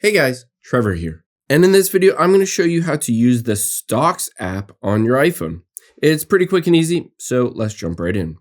Hey guys, Trevor here. And in this video, I'm going to show you how to use the Stocks app on your iPhone. It's pretty quick and easy, so let's jump right in.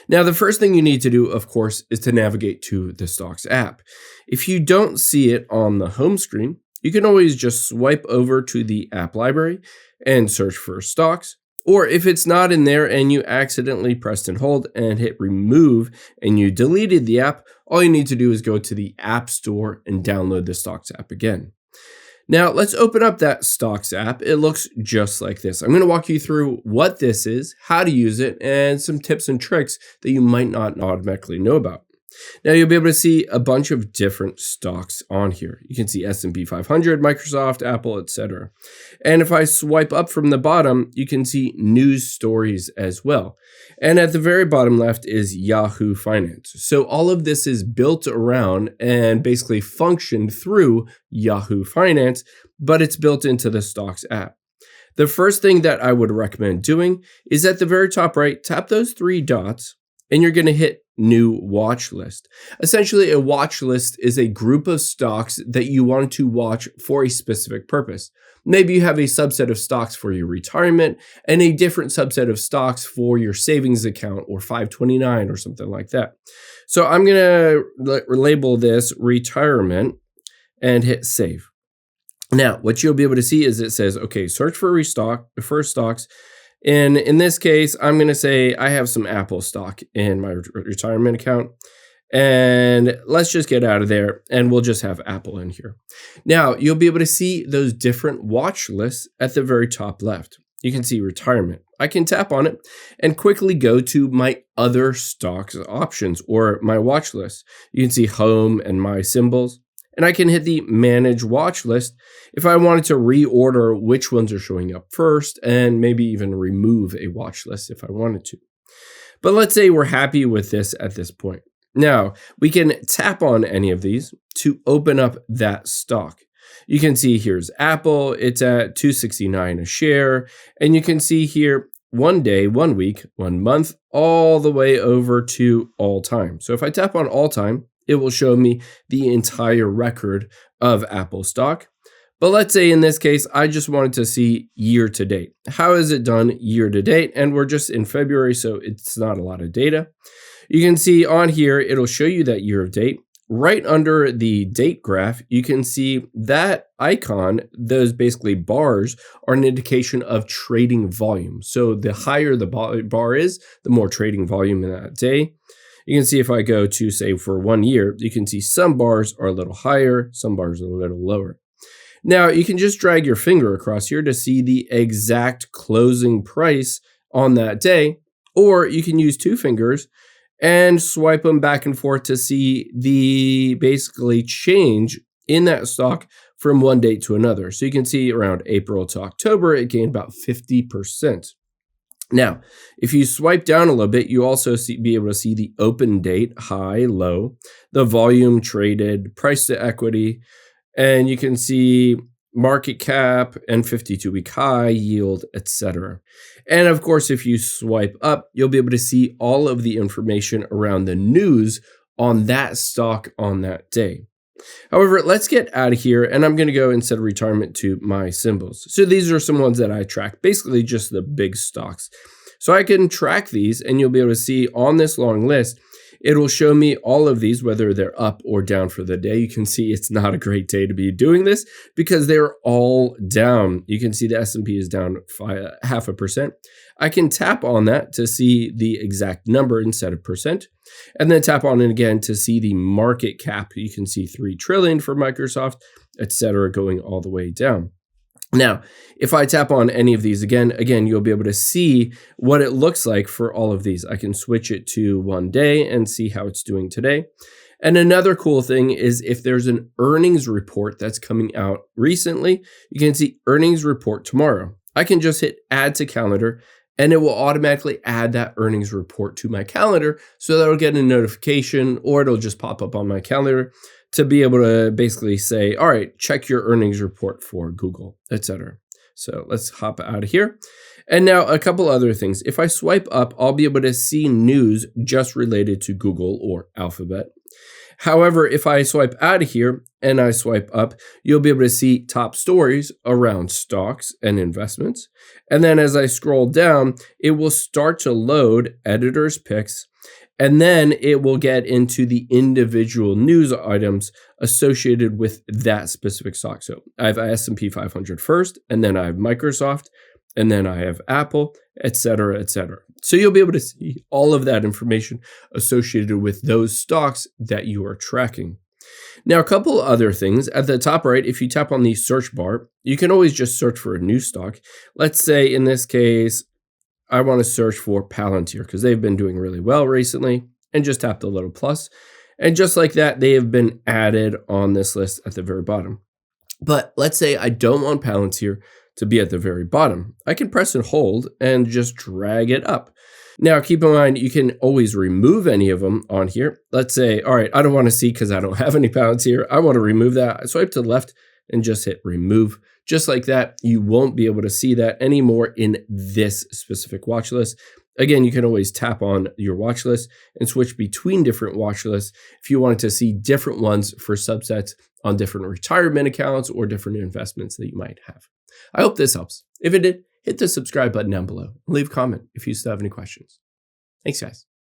Now, the first thing you need to do, of course, is to navigate to the Stocks app. If you don't see it on the home screen, you can always just swipe over to the app library and search for Stocks. Or if it's not in there and you accidentally pressed and hold and hit remove and you deleted the app, all you need to do is go to the App Store and download the Stocks app again. Now let's open up that Stocks app. It looks just like this. I'm going to walk you through what this is, how to use it, and some tips and tricks that you might not automatically know about. Now you'll be able to see a bunch of different stocks on here. You can see S&P 500, Microsoft, Apple, etc. And if I swipe up from the bottom, you can see news stories as well. And at the very bottom left is Yahoo Finance. So all of this is built around and basically functioned through Yahoo Finance, but it's built into the Stocks app. The first thing that I would recommend doing is at the very top right, tap those three dots, and you're going to hit New Watch List. Essentially, a watch list is a group of stocks that you want to watch for a specific purpose. Maybe you have a subset of stocks for your retirement and a different subset of stocks for your savings account or 529 or something like that. So I'm going to label this retirement and hit save. Now, what you'll be able to see is it says, okay, search for stocks. And in this case, I'm going to say I have some Apple stock in my retirement account. And let's just get out of there and we'll just have Apple in here. Now, you'll be able to see those different watch lists at the very top left. You can see retirement. I can tap on it and quickly go to my other stocks options or my watch list. You can see home and my symbols. And I can hit the manage watch list if I wanted to reorder which ones are showing up first and maybe even remove a watch list if I wanted to. But let's say we're happy with this at this point. Now we can tap on any of these to open up that stock. You can see here's Apple. It's at $2.69 a share. And you can see here 1 day, 1 week, 1 month, all the way over to all time. So if I tap on all time, it will show me the entire record of Apple stock. But let's say in this case, I just wanted to see year to date. How is it done year to date? And we're just in February, so it's not a lot of data. You can see on here, it'll show you that year of date. Right under the date graph, you can see that icon, those basically bars are an indication of trading volume. So the higher the bar is, the more trading volume in that day. You can see if I go to, say, for 1 year, you can see some bars are a little higher, some bars are a little lower. Now, you can just drag your finger across here to see the exact closing price on that day, or you can use 2 fingers and swipe them back and forth to see the basically change in that stock from one date to another. So you can see around April to October, it gained about 50%. Now, if you swipe down a little bit, you also be able to see the open date, high, low, the volume traded, price to equity, and you can see market cap and 52-week high, yield, etc. And of course, if you swipe up, you'll be able to see all of the information around the news on that stock on that day. However, let's get out of here, and I'm going to go instead of retirement to my symbols. So these are some ones that I track, basically just the big stocks. So I can track these, and you'll be able to see on this long list, it will show me all of these, whether they're up or down for the day. You can see it's not a great day to be doing this because they're all down. You can see the S&P is down 0.5%. I can tap on that to see the exact number instead of percent, and then tap on it again to see the market cap. You can see 3 trillion for Microsoft, etc., going all the way down. Now, if I tap on any of these again, you'll be able to see what it looks like for all of these. I can switch it to 1 day and see how it's doing today. And another cool thing is if there's an earnings report that's coming out recently, you can see earnings report tomorrow. I can just hit add to calendar and it will automatically add that earnings report to my calendar so that I'll get a notification or it'll just pop up on my calendar to be able to basically say, all right, check your earnings report for Google, etc. So let's hop out of here. And now a couple other things. If I swipe up, I'll be able to see news just related to Google or Alphabet. However, if I swipe out of here and I swipe up, you'll be able to see top stories around stocks and investments. And then as I scroll down, it will start to load editors' picks, and then it will get into the individual news items associated with that specific stock. So I have S&P 500 first, and then I have Microsoft, and then I have Apple, et cetera, et cetera. So you'll be able to see all of that information associated with those stocks that you are tracking. Now, a couple other things. At the top right, if you tap on the search bar, you can always just search for a new stock. Let's say in this case, I want to search for Palantir because they've been doing really well recently, and just tap the little plus. And just like that, they have been added on this list at the very bottom. But let's say I don't want Palantir to be at the very bottom. I can press and hold and just drag it up. Now, keep in mind, you can always remove any of them on here. Let's say, all right, I don't want to see because I don't have any Palantir. I want to remove that. I swipe to the left and just hit remove. Just like that, you won't be able to see that anymore in this specific watch list. Again, you can always tap on your watch list and switch between different watch lists if you wanted to see different ones for subsets on different retirement accounts or different investments that you might have. I hope this helps. If it did, hit the subscribe button down below and leave a comment if you still have any questions. Thanks, guys.